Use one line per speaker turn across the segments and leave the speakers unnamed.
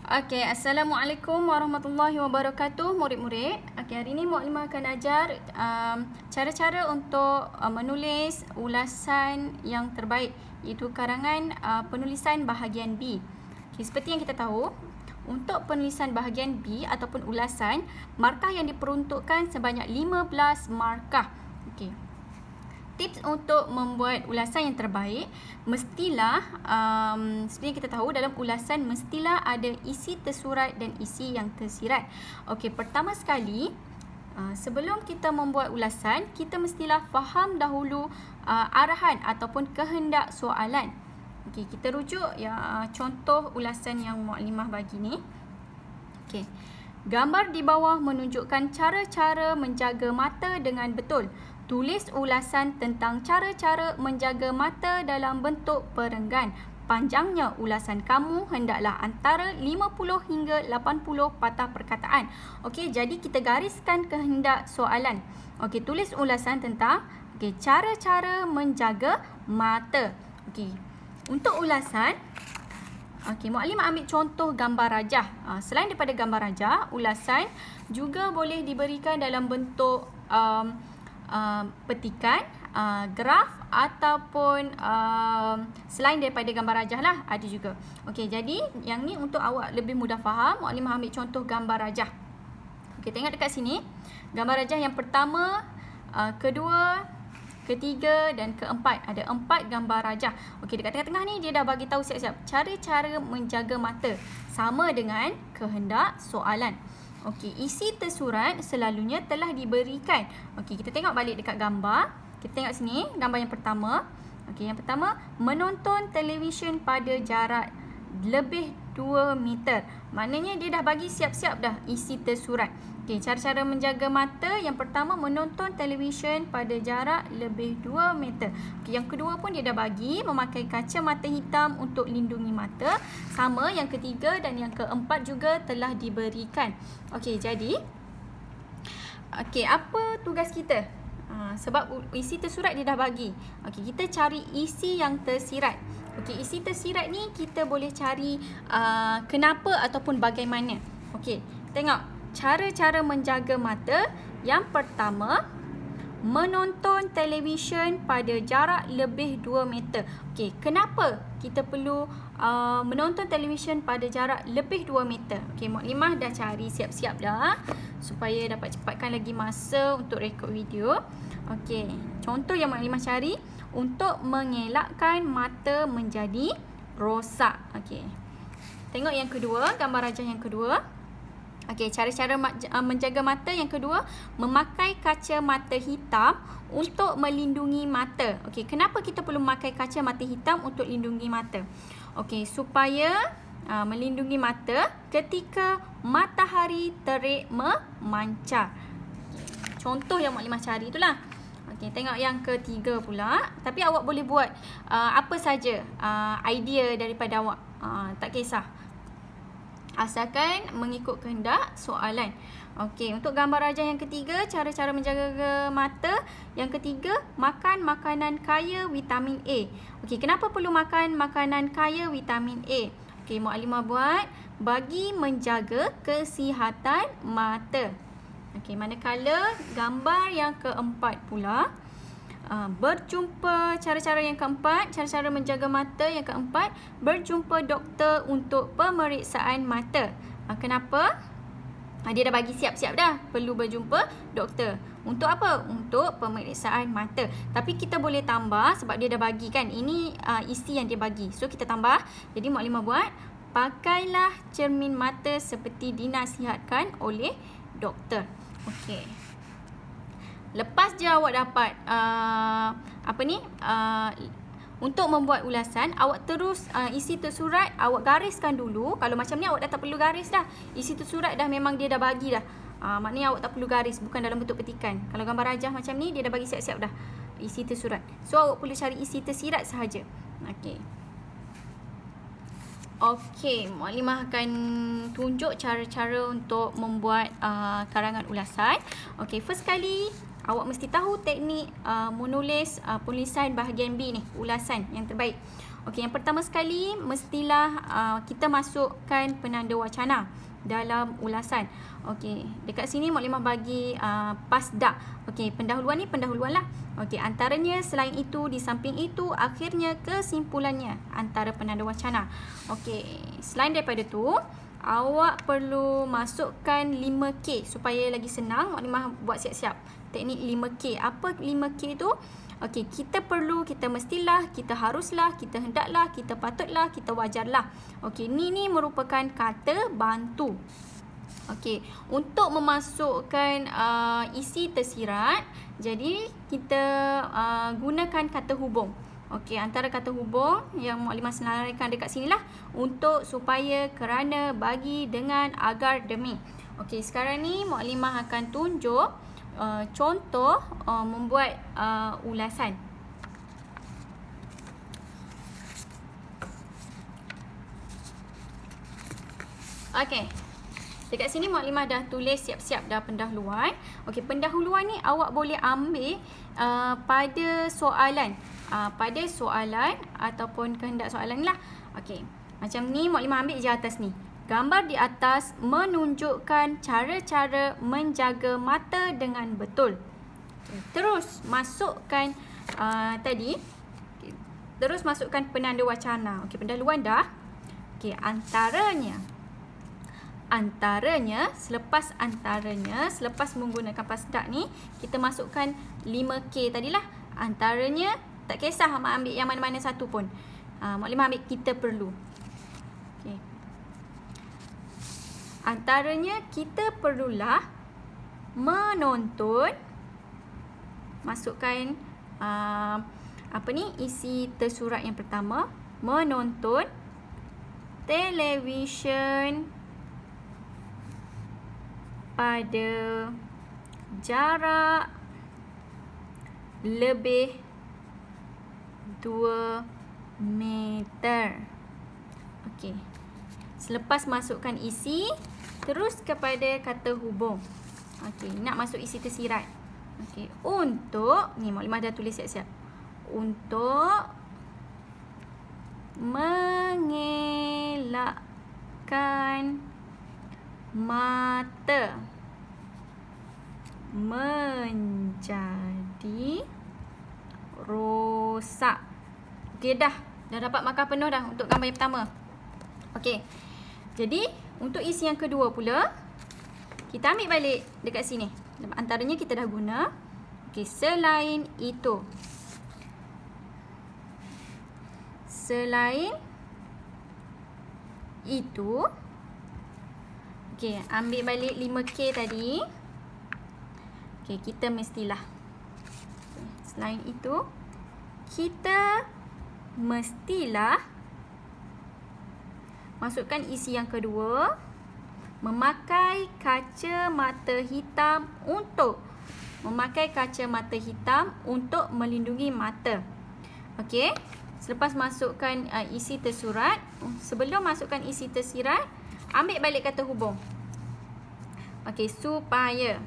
Okey, Assalamualaikum warahmatullahi wabarakatuh, murid-murid. Okey, hari ini Muklimah akan ajar cara-cara untuk menulis ulasan yang terbaik, iaitu karangan penulisan bahagian B. Okey, seperti yang kita tahu, untuk penulisan bahagian B ataupun ulasan, markah yang diperuntukkan sebanyak 15 markah. Okey. Tips untuk membuat ulasan yang terbaik, mestilah seperti yang kita tahu, dalam ulasan mestilah ada isi tersurat dan isi yang tersirat. Okey, pertama sekali, sebelum kita membuat ulasan, kita mestilah faham dahulu arahan ataupun kehendak soalan. Okey, kita rujuk contoh ulasan yang Muklimah bagi ni. Okey. Gambar di bawah menunjukkan cara-cara menjaga mata dengan betul. Tulis ulasan tentang cara-cara menjaga mata dalam bentuk perenggan. Panjangnya ulasan kamu hendaklah antara 50 hingga 80 patah perkataan. Okey, jadi kita gariskan kehendak soalan. Okey, tulis ulasan tentang cara-cara menjaga mata. Okey. Untuk ulasan, Muklimah ambil contoh gambar rajah. Selain daripada gambar rajah, ulasan juga boleh diberikan dalam bentuk petikan, graf ataupun selain daripada gambar rajah lah, ada juga. Okey, jadi yang ni untuk awak lebih mudah faham, Muklimah ambil contoh gambar rajah. Okey, tengok dekat sini. Gambar rajah yang pertama, kedua, ketiga dan keempat. Ada 4 gambar rajah. Okey, dekat tengah-tengah ni dia dah bagi tahu siap-siap cara-cara menjaga mata sama dengan kehendak soalan. Okey, isi tersurat selalunya telah diberikan. Okey, kita tengok balik dekat gambar. Kita tengok sini, gambar yang pertama. Okey, yang pertama, menonton televisyen pada jarak lebih 2 meter. Maknanya dia dah bagi siap-siap dah isi tersurat. Okey, cara-cara menjaga mata. Yang pertama, menonton televisyen pada jarak lebih 2 meter. Okey, yang kedua pun dia dah bagi memakai kacamata hitam untuk lindungi mata. Sama yang ketiga dan yang keempat juga telah diberikan. Okey, jadi apa tugas kita? Sebab isi tersurat dia dah bagi. Okey, kita cari isi yang tersirat. Okey, isi tersirat ni kita boleh cari kenapa ataupun bagaimana. Okey, tengok cara-cara menjaga mata. Yang pertama, menonton televisyen pada jarak lebih 2 meter. Okey, kenapa kita perlu menonton televisyen pada jarak lebih 2 meter? Okey, Muklimah dah cari siap-siap dah supaya dapat cepatkan lagi masa untuk rekod video. Okey, contoh yang Muklimah cari, untuk mengelakkan mata menjadi rosak. Okey, tengok yang kedua, gambar rajah yang kedua. Okey, cara-cara menjaga mata yang kedua, memakai kacamata hitam untuk melindungi mata. Okey, kenapa kita perlu memakai kacamata hitam untuk lindungi mata? Okey, supaya melindungi mata ketika matahari terik memancar. Okay. Contoh yang Muklimah cari itulah. Okey, tengok yang ketiga pula. Tapi awak boleh buat apa saja idea daripada awak. Tak kisah. Asalkan mengikut kehendak soalan. Okey, untuk gambar rajah yang ketiga, cara-cara menjaga mata. Yang ketiga, makan makanan kaya vitamin A. Okey, kenapa perlu makan makanan kaya vitamin A? Okey, Muklimah buat bagi menjaga kesihatan mata. Okey, manakala gambar yang keempat pula, berjumpa cara-cara yang keempat, cara-cara menjaga mata yang keempat, berjumpa doktor untuk pemeriksaan mata. Kenapa? Dia dah bagi siap-siap dah perlu berjumpa doktor. Untuk apa? Untuk pemeriksaan mata. Tapi kita boleh tambah sebab dia dah bagi kan. Ini isi yang dia bagi. So kita tambah. Jadi Muklimah buat, pakailah cermin mata seperti dinasihatkan oleh doktor. Okey. Lepas je awak dapat untuk membuat ulasan, awak terus isi tersurat, awak gariskan dulu. Kalau macam ni awak dah tak perlu garis dah. Isi tersurat dah memang dia dah bagi dah. Maknanya awak tak perlu garis, bukan dalam bentuk petikan. Kalau gambar rajah macam ni, dia dah bagi siap-siap dah isi tersurat. So awak perlu cari isi tersirat sahaja. Okey. Okey, Muklimah akan tunjuk cara-cara untuk membuat karangan ulasan. Okey, first kali awak mesti tahu teknik menulis penulisan bahagian B ni, ulasan yang terbaik. Okey, yang pertama sekali mestilah kita masukkan penanda wacana dalam ulasan. Okey, dekat sini Muklimah bagi pasdak. Okey, pendahuluan ni pendahuluan lah. Okey, antaranya, selain itu, di samping itu, akhirnya, kesimpulannya, antara penanda wacana. Okey, selain daripada tu, awak perlu masukkan 5K supaya lagi senang. Muklimah buat siap-siap teknik 5K. Apa 5K tu? Okey, kita perlu, kita mestilah, kita haruslah, kita hendaklah, kita patutlah, kita wajarlah. Okey, ni merupakan kata bantu. Okey, untuk memasukkan isi tersirat, jadi kita gunakan kata hubung. Okey, antara kata hubung yang Muklimah senaraikan dekat sini lah, untuk, supaya, kerana, bagi, dengan, agar, demi. Okey, sekarang ni Muklimah akan tunjuk contoh membuat ulasan. Okey, dekat sini Muklimah dah tulis siap-siap dah pendahuluan. Okey, pendahuluan ni awak boleh ambil pada soalan. Pada soalan ataupun kehendak soalan lah. Okey, macam ni Muklimah ambil je atas ni. Gambar di atas menunjukkan cara-cara menjaga mata dengan betul. Okay, terus masukkan tadi. Okay, terus masukkan penanda wacana. Okey, pendahuluan dah. Okey, antaranya, selepas menggunakan pasdak ni, kita masukkan 5K tadilah. Antaranya, tak kisah Mak ambil yang mana-mana satu pun. Muklimah ambil kita perlu. Okay. Antaranya, kita perlulah menonton, masukkan isi tersurat yang pertama, menonton televisyen pada jarak lebih 2 meter. Okey. Selepas masukkan isi, terus kepada kata hubung. Okey, nak masuk isi tersirat. Okey, untuk, ni Muklimah dah tulis siap-siap. Untuk mengelakkan mata menjadi rosak. Okey, dah dapat markah penuh dah untuk gambar yang pertama. Okey, jadi untuk isi yang kedua pula, kita ambil balik dekat sini. Antaranya kita dah guna. Okey, selain itu, okey, ambil balik 5K tadi. Okey, kita mestilah. Okay, selain itu, kita mestilah masukkan isi yang kedua, memakai kacamata hitam untuk melindungi mata. Okey, selepas masukkan isi tersurat, sebelum masukkan isi tersirat, ambil balik kata hubung. Okey, supaya.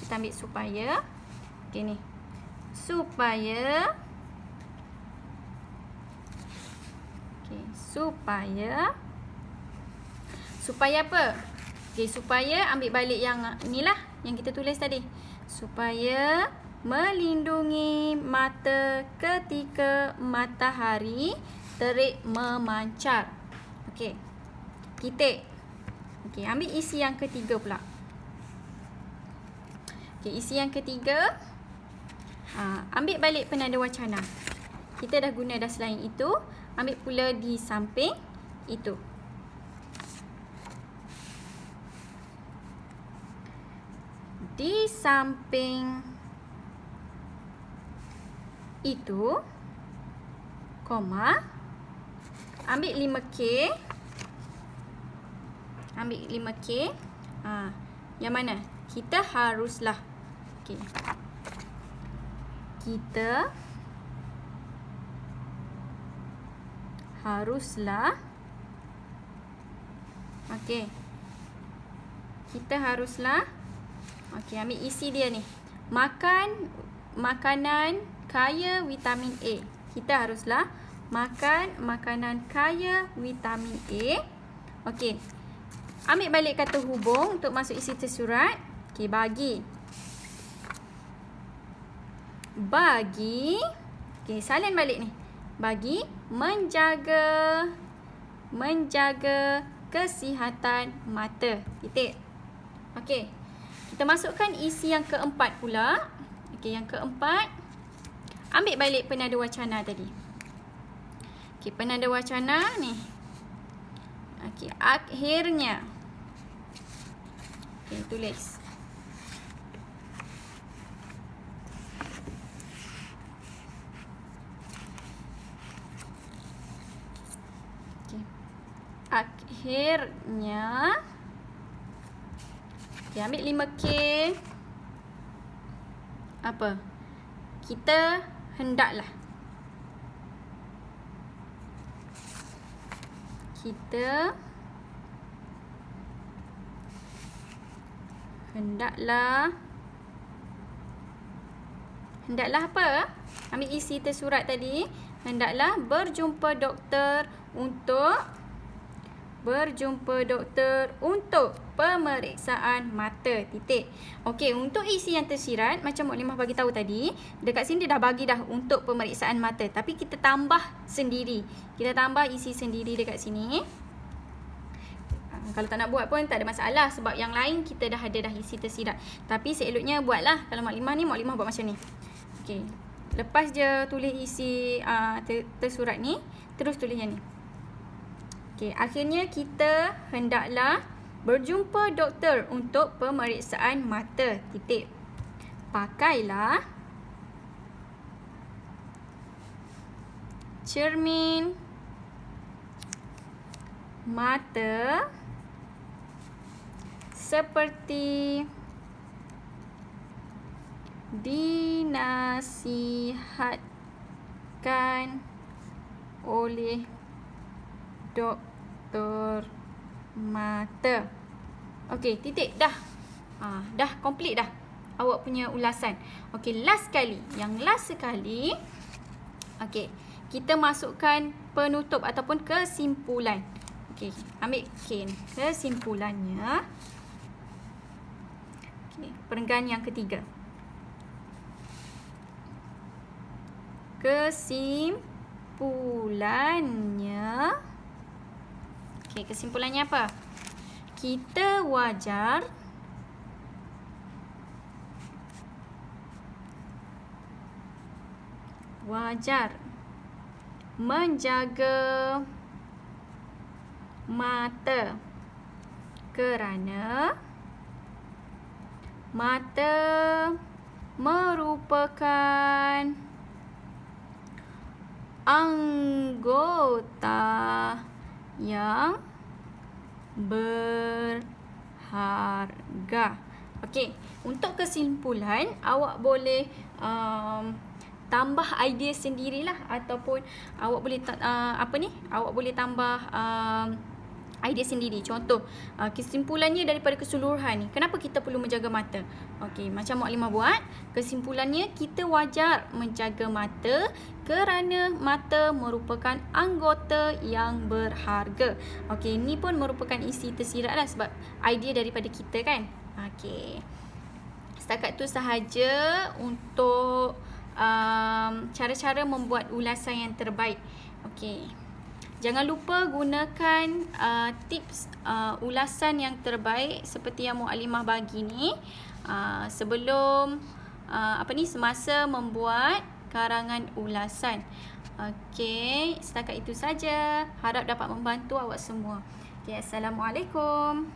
Kita ambil supaya. Okey, ni. Supaya. Okey, supaya apa? Okey, supaya ambil balik yang inilah yang kita tulis tadi. Supaya melindungi mata ketika matahari terik memancar. Okey. Titik. Okey, ambil isi yang ketiga pula. Okey, isi yang ketiga, ambil balik penanda wacana. Kita dah guna dah selain itu, ambil pula di samping itu. Di samping itu, koma, ambil 5K. Ambil 5K. Yang mana? Kita haruslah. Okey. Kita haruslah. Okey. Kita haruslah. Okey, ambil isi dia ni. Makan makanan kaya vitamin A. Kita haruslah Makan makanan kaya vitamin A. Okey. Ambil balik kata hubung untuk masuk isi tersurat. Okey, bagi. Bagi. Okey, salin balik ni. Bagi menjaga kesihatan mata. Titik. Okey. Kita masukkan isi yang keempat pula. Okey, yang keempat. Ambil balik penada wacana tadi. Okey, penada wacana ni. Okey, akhirnya. Okey, tulis. Okey. Akhirnya. Okey, ambil 5K. Apa? Kita hendaklah. Kita hendaklah apa? Ambil isi tersurat tadi. Hendaklah berjumpa doktor untuk pemeriksaan mata. Titik. Okey, untuk isi yang tersirat macam Muklimah bagi tahu tadi, dekat sini dia dah bagi dah untuk pemeriksaan mata, tapi kita tambah sendiri. Kita tambah isi sendiri dekat sini. Kalau tak nak buat pun tak ada masalah sebab yang lain kita dah ada dah isi tersirat. Tapi seeloknya buatlah. Kalau Muklimah ni, Muklimah buat macam ni. Okey. Lepas je tulis isi tersurat ni, terus tulis yang ni. Okey, akhirnya kita hendaklah berjumpa doktor untuk pemeriksaan mata. Titik. Pakailah cermin mata seperti dinasihatkan oleh doktor mata. Okey, titik. Dah. Dah complete dah awak punya ulasan. Okey, last sekali. Yang last sekali. Okey, kita masukkan penutup ataupun kesimpulan. Okey, ambil K ni. Kesimpulannya. Okey, perenggan yang ketiga. Kesimpulannya. Okey, kesimpulannya apa? Kita wajar menjaga mata kerana mata merupakan anggota yang berharga. Okey, untuk kesimpulan awak boleh tambah idea sendirilah ataupun awak boleh awak boleh tambah idea sendiri. Contoh, kesimpulannya daripada keseluruhan ni, kenapa kita perlu menjaga mata? Okey, macam Muklimah buat, kesimpulannya kita wajar menjaga mata kerana mata merupakan anggota yang berharga. Okey, ni pun merupakan isi tersirat lah sebab idea daripada kita kan. Okey, setakat tu sahaja untuk cara-cara membuat ulasan yang terbaik. Okey, jangan lupa gunakan tips ulasan yang terbaik seperti yang Muklimah bagi ni sebelum semasa membuat karangan ulasan. Okey, setakat itu saja. Harap dapat membantu awak semua. Okey, Assalamualaikum.